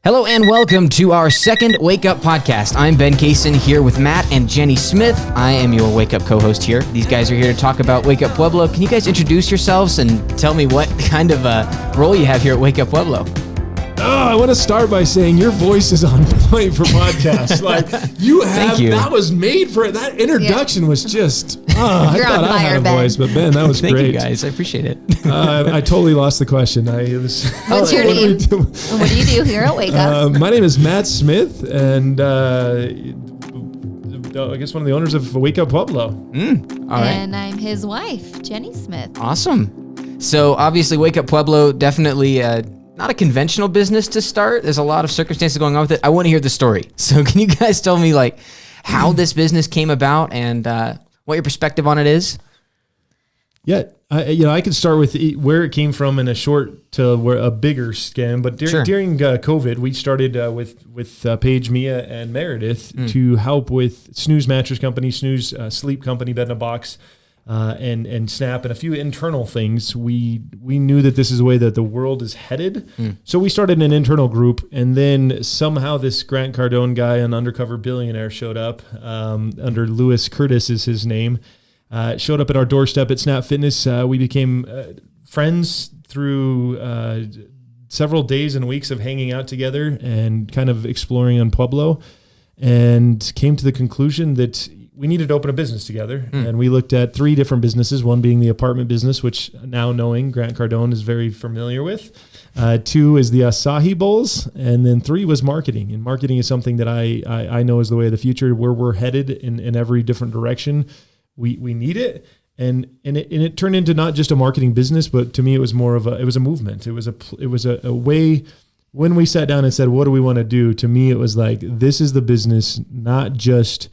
Hello and welcome to our second Wake Up podcast. I'm Ben Kaysen here with Matt and Jenny Smith. I am your Wake Up co-host here. These guys are here to talk about Wake Up Pueblo. Can you guys introduce yourselves and tell me what kind of role you have here at Wake Up Pueblo? I want to start by saying your voice is on point for podcasts. Like Thank you. That was made for it. That introduction was just. I You're thought on I had fire, a Ben. voice, but Ben, that was Thank great. you guys. I appreciate it. I totally lost the question. What's your name? What do you do here at Wake Up? My name is Matt Smith, and I guess one of the owners of Wake Up Pueblo. All right. And I'm his wife, Jenny Smith. Awesome. So obviously Wake Up Pueblo, definitely not a conventional business to start. There's a lot of circumstances going on with it. I want to hear the story. So can you guys tell me like how this business came about and what your perspective on it is? Yeah, I could start with where it came from in a short to a bigger scan. But during COVID, we started with Paige, Mia, and Meredith to help with Snooze Mattress Company, Snooze Sleep Company, Bed in a Box, and Snap, and a few internal things. We knew that this is the way that the world is headed. So we started an internal group, and then somehow this Grant Cardone guy, an undercover billionaire, showed up under Lewis Curtis is his name. Showed up at our doorstep at Snap Fitness. We became friends through several days and weeks of hanging out together and kind of exploring on Pueblo, and came to the conclusion that we needed to open a business together. And we looked at 3 different businesses, one being the apartment business, which now knowing Grant Cardone is very familiar with. 2 is the acai bowls. And then 3 was marketing. And marketing is something that I know is the way of the future, where we're headed in every different direction. We need it. And it turned into not just a marketing business, but to me, it was more of a movement. It was a way. When we sat down and said, what do we want to do? To me, it was like, this is the business, not just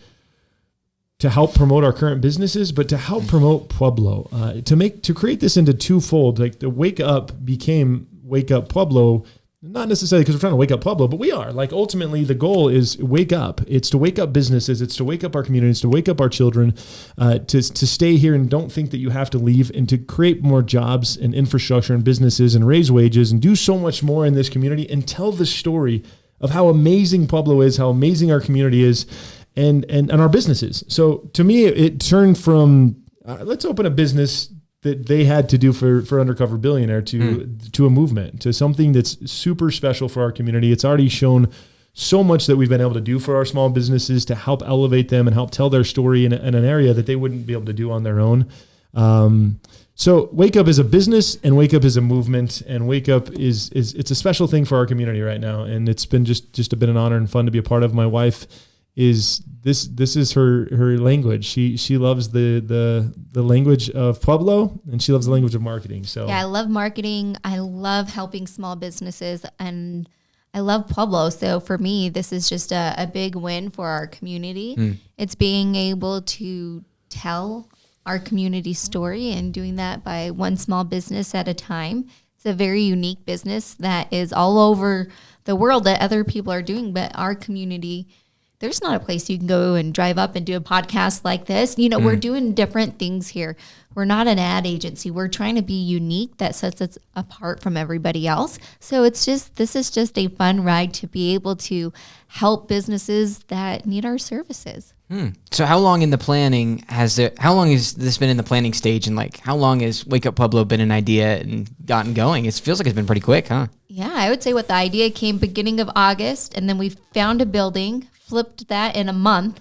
to help promote our current businesses, but to help promote Pueblo, to create this into twofold. Like the Wake Up became Wake Up Pueblo, not necessarily because we're trying to wake up Pueblo, but we are. Like ultimately the goal is wake up. It's to wake up businesses. It's to wake up our communities, to wake up our children, to stay here and don't think that you have to leave, and to create more jobs and infrastructure and businesses and raise wages and do so much more in this community and tell the story of how amazing Pueblo is, how amazing our community is, and our businesses. So to me, it turned from let's open a business that they had to do for Undercover Billionaire to a movement, to something that's super special for our community. It's already shown so much that we've been able to do for our small businesses to help elevate them and help tell their story in an area that they wouldn't be able to do on their own. So Wake Up is a business, and Wake Up is a movement, and Wake Up is it's a special thing for our community right now. And it's been just been an honor and fun to be a part of. My wife is this is her language. She loves the language of Pueblo, and she loves the language of marketing. So Yeah, I love marketing. I love helping small businesses, and I love Pueblo. So for me, this is just a big win for our community. It's being able to tell our community story and doing that by one small business at a time. It's a very unique business that is all over the world that other people are doing, but our community, there's not a place you can go and drive up and do a podcast like this. We're doing different things here. We're not an ad agency. We're trying to be unique. That sets us apart from everybody else. So this is just a fun ride to be able to help businesses that need our services. So how long in the planning how long has this been in the planning stage, and like how long has Wake Up Pueblo been an idea and gotten going? It feels like it's been pretty quick, huh? Yeah, I would say the idea came beginning of August, and then we found a building, flipped that in a month,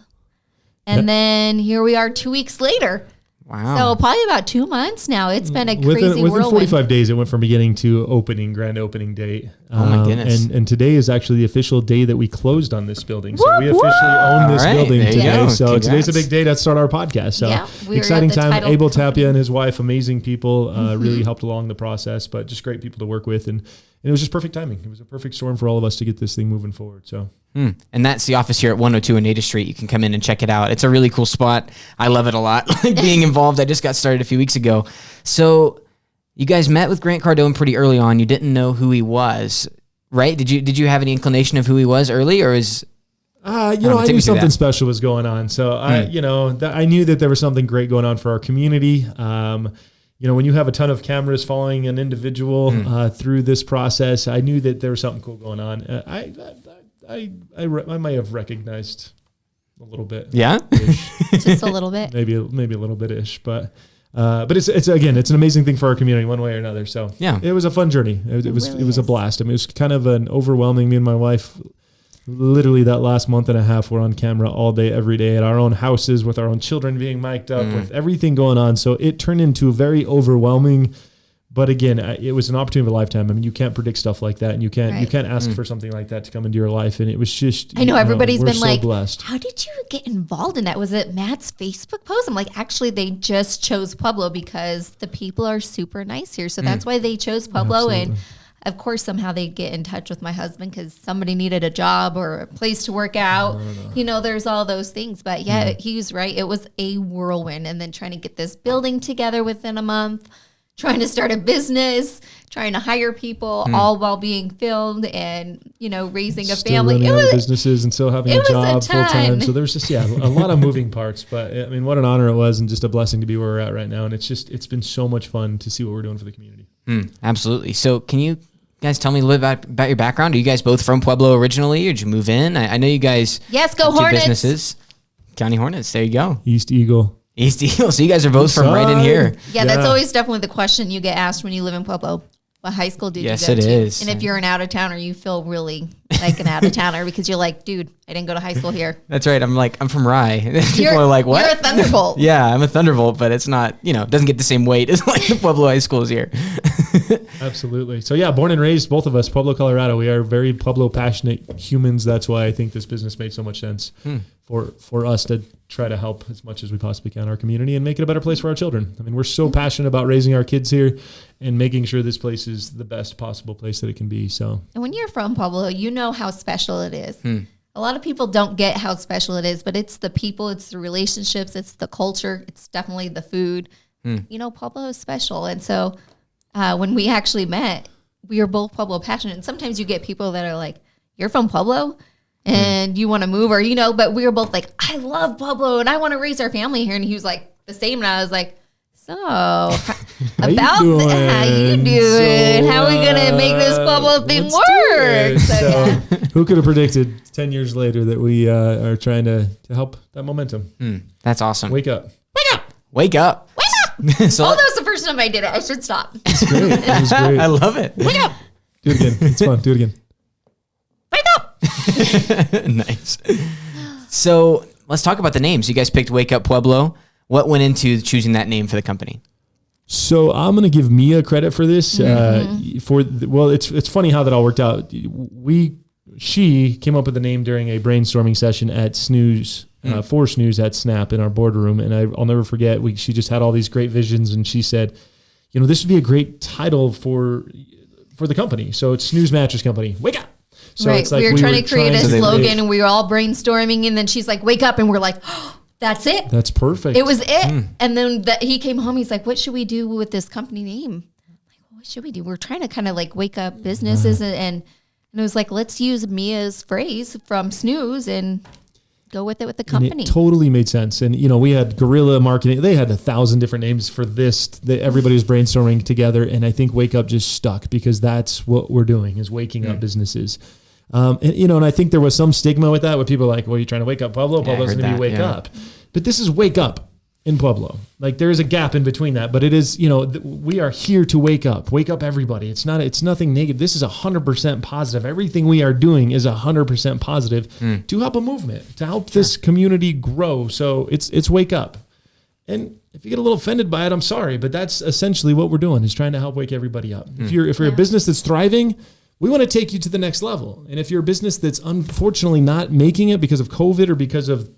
and then here we are 2 weeks later. Wow. So probably about 2 months now. It's been a crazy within whirlwind. 45 days, it went from beginning to grand opening date. Oh my goodness. And today is actually the official day that we closed on this building. So we officially own this building there you today. go. So Congrats. today's a big day to start our podcast. So Yeah, we were exciting at the time. title Abel company. Tapia and his wife, amazing people, really helped along the process, but just great people to work with. And it was just perfect timing. It was a perfect storm for all of us to get this thing moving forward. So. And that's the office here at 102 Oneida Street. You can come in and check it out. It's a really cool spot. I love it a lot. Like being involved. I just got started a few weeks ago. So you guys met with Grant Cardone pretty early on. You didn't know who he was, right? Did you have any inclination of who he was early, or is I knew something special was going on. So I knew that there was something great going on for our community. when you have a ton of cameras following an individual through this process, I knew that there was something cool going on. I might have recognized a little bit. Yeah, just a little bit. Maybe a little bit ish, but it's again, it's an amazing thing for our community one way or another. So yeah, it was a fun journey. It was a blast. I mean, it was kind of an overwhelming. Me and my wife, literally that last month and a half, we're on camera all day, every day at our own houses with our own children being mic'd up, with everything going on. So it turned into a very overwhelming. But again, it was an opportunity of a lifetime. I mean, you can't predict stuff like that, and you can't ask for something like that to come into your life. And it was just, I know everybody's been so like, blessed. how did you get involved in that? Was it Matt's Facebook post? I'm like, actually, they just chose Pueblo because the people are super nice here. So that's why they chose Pueblo. Absolutely. And of course, somehow they get in touch with my husband because somebody needed a job or a place to work out. There's all those things. But yeah, he was right. It was a whirlwind. And then trying to get this building together within a month, trying to start a business, trying to hire people, all while being filmed and, raising a family. It was businesses and still having a job full time. So there's just, a lot of moving parts. But I mean, what an honor it was and just a blessing to be where we're at right now. And it's been so much fun to see what we're doing for the community. Absolutely. So can you guys tell me a little bit about your background? Are you guys both from Pueblo originally, or did you move in? I know you guys. Yes, go Hornets. Businesses. County Hornets. There you go. East Eagle. So you guys are both from right in here. Yeah, that's always definitely the question you get asked when you live in Pueblo. What high school did you go to? Yes, it is. And if you're an out-of-towner, you feel really like an out-of-towner because you're like, dude, I didn't go to high school here. That's right. I'm from Rye. People are like, what? You're a Thunderbolt. Yeah, I'm a Thunderbolt, but it's not, it doesn't get the same weight as like the Pueblo high schools here. Absolutely. So yeah, born and raised, both of us, Pueblo, Colorado. We are very Pueblo passionate humans. That's why I think this business made so much sense for us to try to help as much as we possibly can our community and make it a better place for our children. I mean, we're so passionate about raising our kids here and making sure this place is the best possible place that it can be. So, and when you're from Pueblo, you know how special it is. A lot of people don't get how special it is, but it's the people, it's the relationships, it's the culture, it's definitely the food. Pueblo is special. And so when we actually met, we were both Pueblo passionate. And sometimes you get people that are like, you're from Pueblo? And you want to move or, but we were both like, I love Pueblo and I want to raise our family here. And he was like the same. And I was like, so how you doing? How are we going to make this Pueblo thing work? So who could have predicted 10 years later that we are trying to help that momentum? That's awesome. Wake up. Wake up. Wake up. Wake up. So that was the first time I did it. I should stop. It's great. It was great. I love it. Wake up. Do it again. It's fun. Do it again. Wake up. Nice. So let's talk about the names. You guys picked Wake Up Pueblo. What went into choosing that name for the company? So I'm going to give Mia credit for this. It's funny how that all worked out. She came up with the name during a brainstorming session at Snooze, for Snooze at Snap in our boardroom. And I'll never forget, she just had all these great visions and she said, this would be a great title for the company. So it's Snooze Mattress Company. Wake up. So right. It's like we were trying to create a slogan and we were all brainstorming and then she's like, wake up. And we're like, oh, that's it. That's perfect. It was it. And then he came home. He's like, what should we do with this company name? I'm like, what should we do? We're trying to kind of like wake up businesses and it was like, let's use Mia's phrase from Snooze and go with it with the company. And it totally made sense. And, we had guerrilla marketing. They had 1,000 different names for this. Everybody was brainstorming together. And I think Wake Up just stuck because that's what we're doing is waking up businesses. And I think there was some stigma with that, where people are like, well, you're trying to wake up Pueblo. Pueblo's going to be wake up. But this is wake up in Pueblo. Like there is a gap in between that, but it is, we are here to wake up everybody. It's nothing negative. This is 100% positive. Everything we are doing is 100% positive to help a movement, to help this community grow. So it's wake up. And if you get a little offended by it, I'm sorry, but that's essentially what we're doing is trying to help wake everybody up. If you're a business that's thriving, we want to take you to the next level. And if you're a business that's unfortunately not making it because of COVID or because of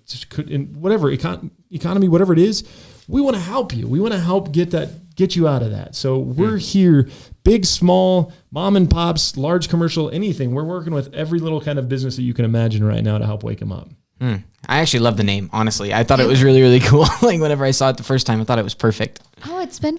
whatever economy, whatever it is, we want to help you. We want to help get you out of that. So we're here, big, small, mom and pops, large commercial, anything. We're working with every little kind of business that you can imagine right now to help wake them up. I actually love the name, honestly. I thought it was really, really cool. Like whenever I saw it the first time, I thought it was perfect. Oh, it's been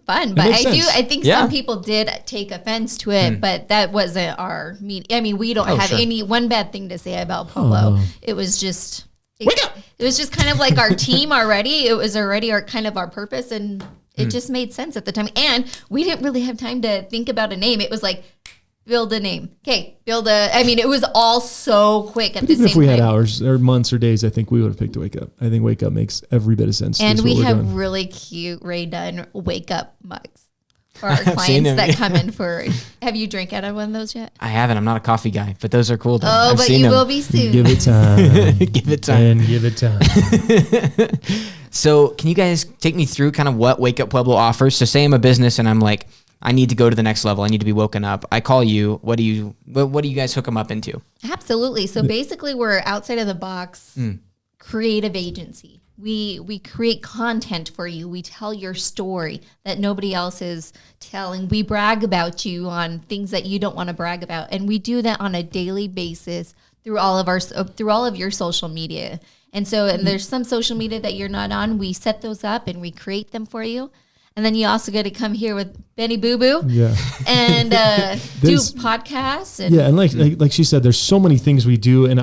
fun. But I think some people did take offense to it, but that wasn't our meaning. I mean, we don't have any one bad thing to say about Pueblo. It was just it was just kind of like our team already. It was already our purpose and It just made sense at the time. And we didn't really have time to think about a name. It was like, build a name. Okay, it was all so quick at the same time. Even if we had hours or months or days, I think we would have picked Wake Up. I think Wake Up makes every bit of sense. And we have really cute Ray Dunn Wake Up mugs for our clients that come in for. Have you drank out of one of those yet? I haven't. I'm not a coffee guy, but those are cool. Oh, but you will be soon. Give it time. Give it time. And give it time. So can you guys take me through kind of what Wake Up Pueblo offers? So say I'm a business and I'm like, I need to go to the next level. I need to be woken up. I call you. What do you guys hook them up into? Absolutely. So basically we're outside of the box creative agency. We create content for you. We tell your story that nobody else is telling. We brag about you on things that you don't want to brag about. And we do that on a daily basis through all of your social media. And there's some social media that you're not on. We set those up and we create them for you. And then you also get to come here with Benny Boo Boo, and do podcasts. And like she said, there's so many things we do, and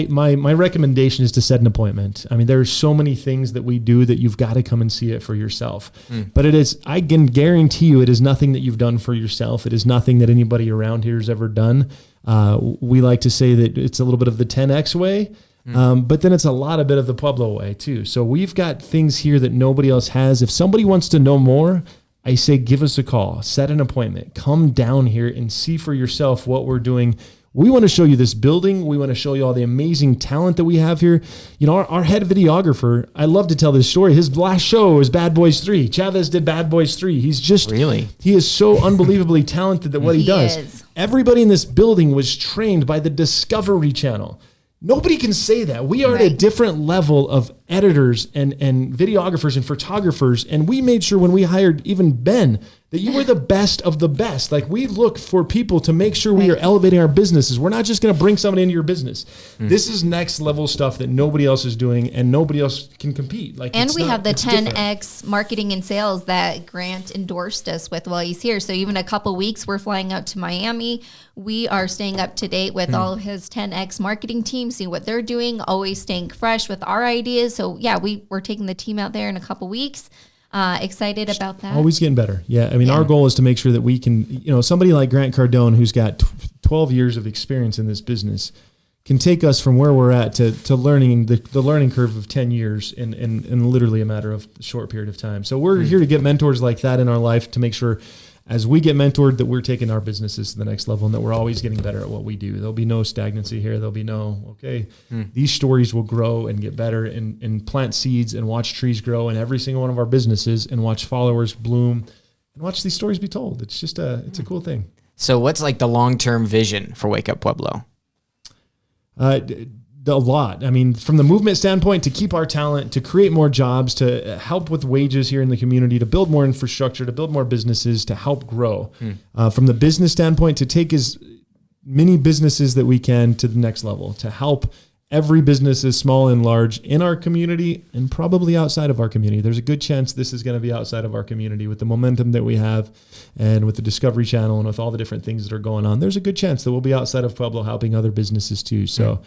my recommendation is to set an appointment. I mean, there's so many things that we do that you've got to come and see it for yourself. But I can guarantee you, it is nothing that you've done for yourself. It is nothing that anybody around here has ever done. We like to say that it's a little bit of the 10X way. But then it's a lot of bit of the Pueblo way too. So we've got things here that nobody else has. If somebody wants to know more, I say, give us a call, set an appointment, come down here and see for yourself what we're doing. We want to show you this building. We want to show you all the amazing talent that we have here. You know, our head videographer, I love to tell this story. His last show was Bad Boys 3. Chavez did Bad Boys 3. He is so unbelievably talented at what he does. Everybody in this building was trained by the Discovery Channel. Nobody can say that. We are at a different level of editors and videographers and photographers. And we made sure when we hired even Ben that you were the best of the best. Like, we look for people to make sure we are elevating our businesses. We're not just going to bring somebody into your business. This is next level stuff that nobody else is doing and nobody else can compete. And we have the 10X marketing and sales that Grant endorsed us with while he's here. So even a couple weeks, we're flying out to Miami. We are staying up to date with all of his 10X marketing team, seeing what they're doing, always staying fresh with our ideas. So we're taking the team out there in a couple weeks. Excited about that. Always getting better. Yeah. I mean, our goal is to make sure that we can, somebody like Grant Cardone, who's got 12 years of experience in this business, can take us from where we're at to learning the learning curve of 10 years in literally a matter of a short period of time. So we're here to get mentors like that in our life to make sure as we get mentored that we're taking our businesses to the next level and that we're always getting better at what we do. There'll be no stagnancy here. There'll be these stories will grow and get better and plant seeds and watch trees grow in every single one of our businesses and watch followers bloom and watch these stories be told. It's just it's a cool thing. So what's like the long-term vision for Wake Up Pueblo? A lot. I mean, from the movement standpoint, to keep our talent, to create more jobs, to help with wages here in the community, to build more infrastructure, to build more businesses, to help grow. From the business standpoint, to take as many businesses that we can to the next level, to help every business, as small and large, in our community and probably outside of our community. There's a good chance this is going to be outside of our community with the momentum that we have and with the Discovery Channel and with all the different things that are going on. There's a good chance that we'll be outside of Pueblo helping other businesses too. So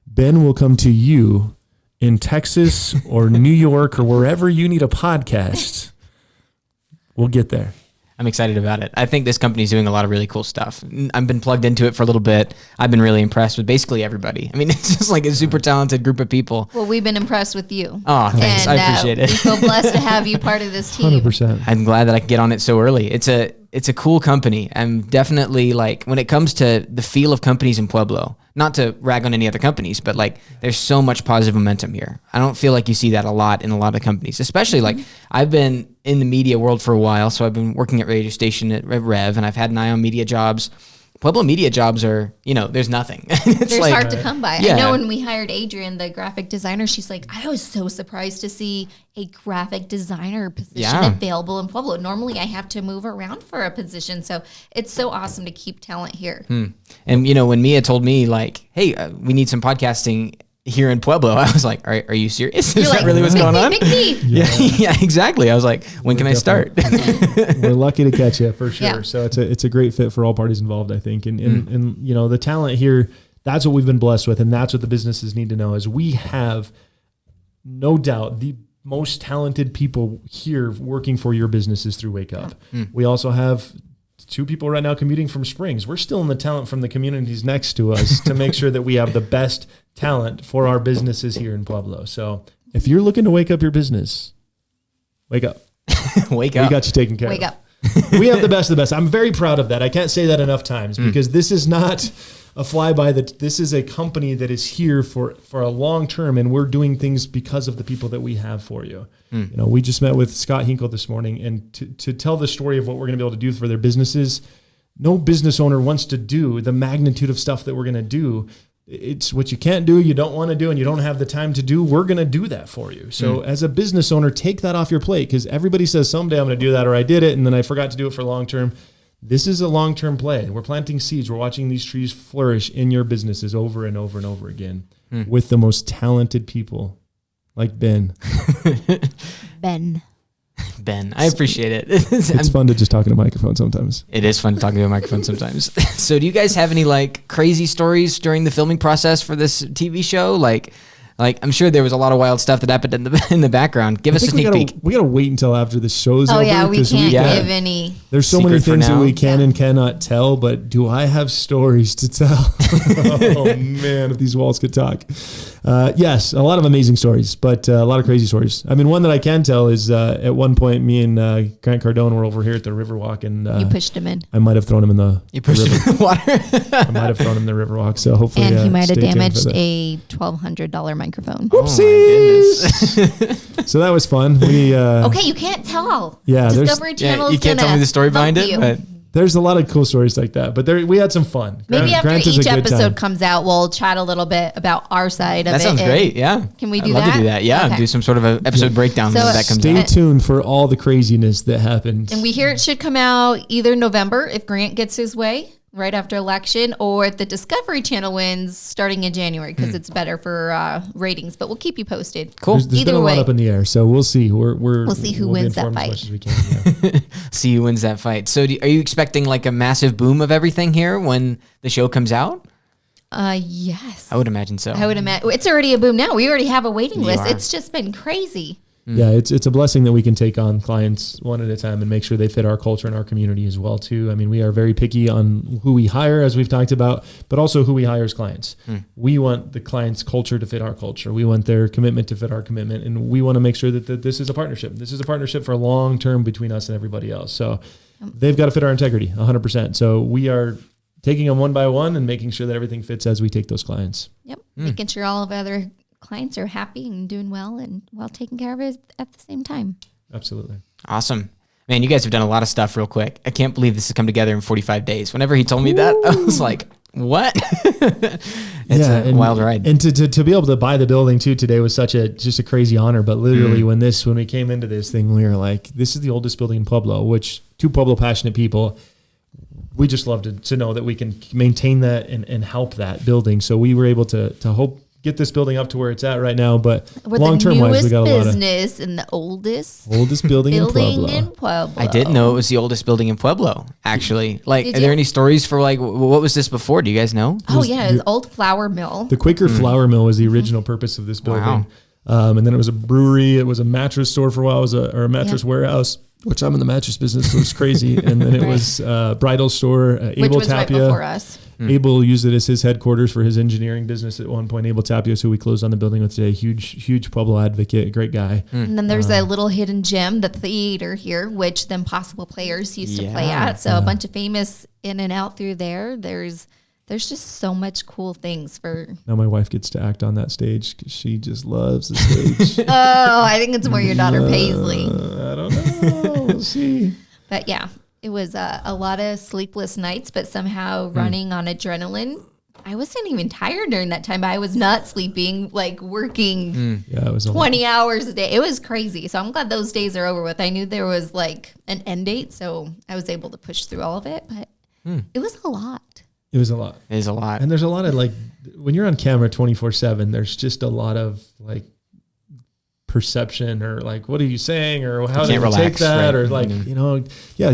Ben will come to you in Texas or New York or wherever you need a podcast. We'll get there. I'm excited about it. I think this company's doing a lot of really cool stuff. I've been plugged into it for a little bit. I've been really impressed with basically everybody. I mean, it's just like a super talented group of people. Well, we've been impressed with you. Oh, thanks. I appreciate it. We feel blessed to have you part of this team. 100%. I'm glad that I could get on it so early. It's a cool company. I'm definitely like, when it comes to the feel of companies in Pueblo, not to rag on any other companies, but like there's so much positive momentum here. I don't feel like you see that a lot in a lot of companies, especially like I've been in the media world for a while. So I've been working at radio station at Rev and I've had an eye on media jobs. Pueblo media jobs are, there's nothing. It's like, hard to come by. Yeah. I know when we hired Adrian, the graphic designer, she's like, I was so surprised to see a graphic designer position available in Pueblo. Normally I have to move around for a position. So it's so awesome to keep talent here. And, when Mia told me like, hey, we need some podcasting here in Pueblo, I was like, are you serious? Is that really what's going on? Yeah, exactly. I was like, when can I start? We're lucky to catch you for sure. Yeah. So it's a great fit for all parties involved, I think. And the talent here, that's what we've been blessed with. And that's what the businesses need to know is we have no doubt the most talented people here working for your businesses through Wake Up. We also have 2 people right now commuting from Springs. We're still in the talent from the communities next to us to make sure that we have the best talent for our businesses here in Pueblo. So if you're looking to wake up your business, wake up. Wake up. We got you taken care of. Wake up. We have the best of the best. I'm very proud of that. I can't say that enough times because this is not a flyby. This is a company that is here for a long term, and we're doing things because of the people that we have for you. You know, we just met with Scott Hinkle this morning, and to tell the story of what we're going to be able to do for their businesses, no business owner wants to do the magnitude of stuff that we're going to do. It's what you can't do, you don't want to do, and you don't have the time to do. We're going to do that for you. So as a business owner, take that off your plate, because everybody says someday I'm going to do that, or I did it and then I forgot to do it for long term. This is a long-term play. We're planting seeds. We're watching these trees flourish in your businesses over and over and over again with the most talented people like Ben. Ben, I appreciate it. It's fun to just talk to a microphone sometimes. It is fun talking to a microphone sometimes. So do you guys have any like crazy stories during the filming process for this TV show? Like I'm sure there was a lot of wild stuff that happened in the background. Give us a sneak peek. We gotta wait until after the show's over. Oh yeah, we can't give any. There's so many things that we can and cannot tell, but do I have stories to tell? Oh man, if these walls could talk. Yes, a lot of amazing stories, but a lot of crazy stories. I mean, one that I can tell is at one point, me and Grant Cardone were over here at the Riverwalk, and you pushed him in. I might have thrown him in the him in the water. I might have thrown him in the Riverwalk, so hopefully, and he might have damaged a $1,200 microphone. Whoopsies! So that was fun. We okay, you can't tell. Yeah, Discovery Channel. You can't tell me the story behind it, but there's a lot of cool stories like that. But we had some fun. Maybe after each episode comes out, we'll chat a little bit about our side of it. That sounds great. Yeah. Can we do I'd love that? to do that. Yeah. Okay. Do some sort of an episode breakdown when that comes Stay out. tuned for all the craziness that happened. And we hear it should come out either November if Grant gets his way right after election, or if the Discovery Channel wins starting in January, because it's better for ratings. But we'll keep you posted. Cool. There's been a lot up in the air, so we'll see. We'll see who wins that fight. As much as we can, yeah. See who wins that fight. So are you expecting like a massive boom of everything here when the show comes out? Yes. I would imagine so. I would imagine. It's already a boom now. We already have a waiting list. are. It's just been crazy. Yeah, it's a blessing that we can take on clients one at a time and make sure they fit our culture and our community as well too. I mean, we are very picky on who we hire, as we've talked about, but also who we hire as clients. We want the client's culture to fit our culture. We want their commitment to fit our commitment, and we want to make sure that this is a partnership. This is a partnership for long term between us and everybody else. So they've got to fit our integrity 100%. So we are taking them one by one and making sure that everything fits as we take those clients. Yep. Making sure all of our other clients are happy and doing well and well taken care of it at the same time. Absolutely. Awesome. Man, you guys have done a lot of stuff real quick. I can't believe this has come together in 45 days. Whenever he told me that, I was like, what? It's a wild ride. And to be able to buy the building too today was just a crazy honor. But literally when we came into this thing, we were like, this is the oldest building in Pueblo, which two Pueblo passionate people, we just love to know that we can maintain that and help that building. So we were able to get this building up to where it's at right now, but long-term wise, we got a lot of business and the oldest building in Pueblo. I didn't know it was the oldest building in Pueblo, actually. Like, are there any stories for like, what was this before? Do you guys know? Oh yeah, it's old flour mill. The Quaker flour mill was the original purpose of this building. Wow. And then it was a brewery. It was a mattress store for a while. It was a mattress warehouse, which I'm in the mattress business, so it's crazy. And then it was a bridal store, which Abel was Tapia. right before us. Abel used it as his headquarters for his engineering business at one point. Abel Tapia, who we closed on the building with today, huge Pueblo advocate, great guy. And then there's a little hidden gem, the theater here, which the Impossible Players used to play at. So a bunch of famous in and out through there. There's just so much cool things for. Now my wife gets to act on that stage because she just loves the stage. Oh, I think it's more your daughter Paisley. I don't know. We'll see. But yeah, it was a lot of sleepless nights, but somehow running on adrenaline. I wasn't even tired during that time, but I was not sleeping, like working Yeah, it was 20 hours a day. It was crazy. So I'm glad those days are over with. I knew there was like an end date, so I was able to push through all of it, but it was a lot. It was a lot. It is a lot. And there's a lot of like, when you're on camera 24/7, there's just a lot of like perception or like, what are you saying? Or how do can't you take relax, that? right? Or like,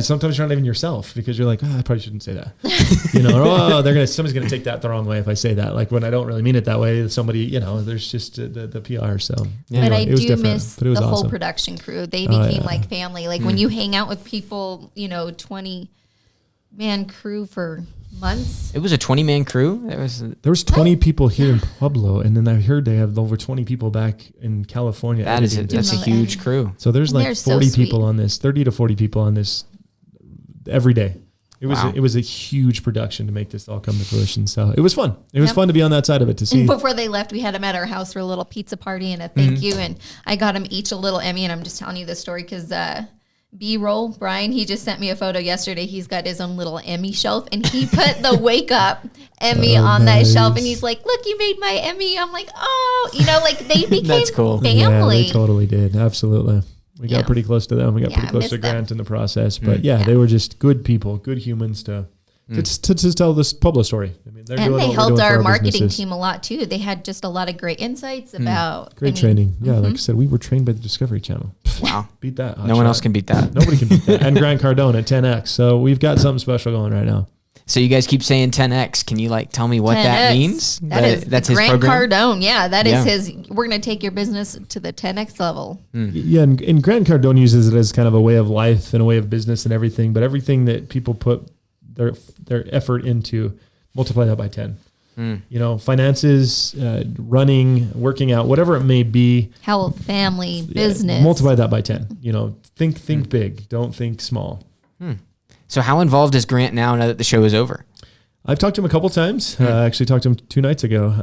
sometimes you're not even yourself because you're like, I probably shouldn't say that. Or, somebody's going to take that the wrong way if I say that. Like when I don't really mean it that way, somebody, there's just the PR. So, but I do miss the awesome. whole production crew. They became like family. Like when you hang out with people, 20-man crew for months. It was a 20-man crew. There was 20 people here in Pueblo, and then I heard they have over 20 people back in California. That's a huge crew. So there's like 40 people on this, 30 to 40 people on this every day. It was a huge production to make this all come to fruition. So it was fun. It was fun to be on that side of it to see. And before they left, we had them at our house for a little pizza party and a thank you. And I got them each a little Emmy. And I'm just telling you this story because B-roll, Brian, he just sent me a photo yesterday. He's got his own little Emmy shelf, and he put the Wake Up Emmy on that shelf, and he's like, look, you made my Emmy. I'm like, they became That's cool. family. Yeah, they totally did. Absolutely. We got pretty close to them. We got pretty close to Grant in the process. But they were just good people, good humans to tell this Pueblo story. I mean, and they helped our marketing team a lot too. They had just a lot of great insights about great training. Yeah, like I said, we were trained by the Discovery Channel. Wow, beat that! No one else can beat that. Nobody can beat that. And Grant Cardone at 10x. So we've got something special going right now. So you guys keep saying 10x. Can you tell me what 10X. That means? That's his Grant Cardone. Yeah, that is his. We're going to take your business to the 10x level. Yeah, and Grant Cardone uses it as kind of a way of life and a way of business and everything. But everything that people put their effort into, multiply that by 10. Finances, running, working out, whatever it may be. Health, family, business. Multiply that by 10. Think big. Don't think small. So how involved is Grant now that the show is over? I've talked to him a couple times. I actually talked to him 2 nights ago,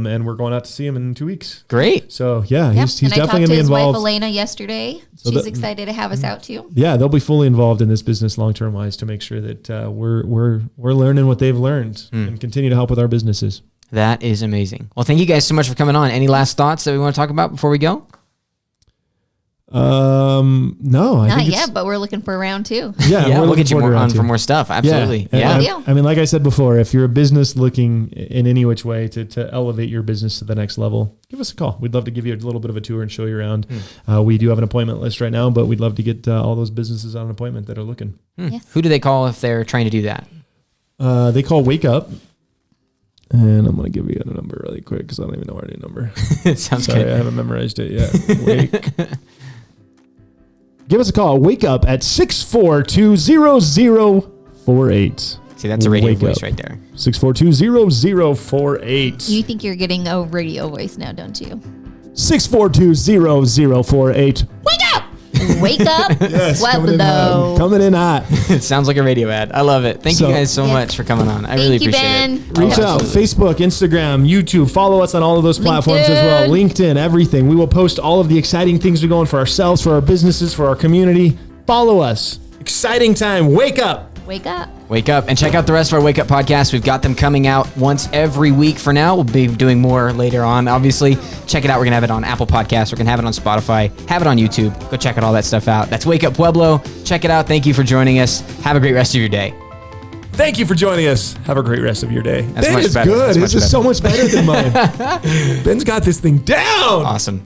and we're going out to see him in 2 weeks. Great. So he's definitely going to be involved. I talked to his wife Elena yesterday. So she's excited to have us out too. Yeah, they'll be fully involved in this business long-term wise to make sure that we're learning what they've learned and continue to help with our businesses. That is amazing. Well, thank you guys so much for coming on. Any last thoughts that we want to talk about before we go? No, not yet, but we're looking for round 2. Yeah, we'll get you on for more stuff. Absolutely. Yeah. I mean, like I said before, if you're a business looking in any which way to elevate your business to the next level, give us a call. We'd love to give you a little bit of a tour and show you around. We do have an appointment list right now, but we'd love to get all those businesses on an appointment that are looking. Yes. Who do they call if they're trying to do that? They call Wake Up. And I'm going to give you a number really quick because I don't even know our new number. Sounds Sorry, good. I haven't memorized it yet. Give us a call. Wake up at 642-0048. See, that's a radio voice right there. 642-0048. You think you're getting a radio voice now, don't you? 642-0048. Wake up! Wake up, yes, Pueblo. Coming in hot. It sounds like a radio ad. I love it. Thank you guys so much for coming on. I really appreciate it. Reach out. Facebook, Instagram, YouTube. Follow us on all of those platforms as well. LinkedIn, everything. We will post all of the exciting things we're going for ourselves, for our businesses, for our community. Follow us. Exciting time. Wake up. Wake up. Wake up and check out the rest of our Wake Up podcasts. We've got them coming out once every week for now. We'll be doing more later on, obviously. Check it out. We're going to have it on Apple Podcasts. We're going to have it on Spotify. Have it on YouTube. Go check all that stuff out. That's Wake Up Pueblo. Check it out. Thank you for joining us. Have a great rest of your day. Thank you for joining us. Have a great rest of your day. That's much better. Good. This is so much better than mine. Ben's got this thing down. Awesome.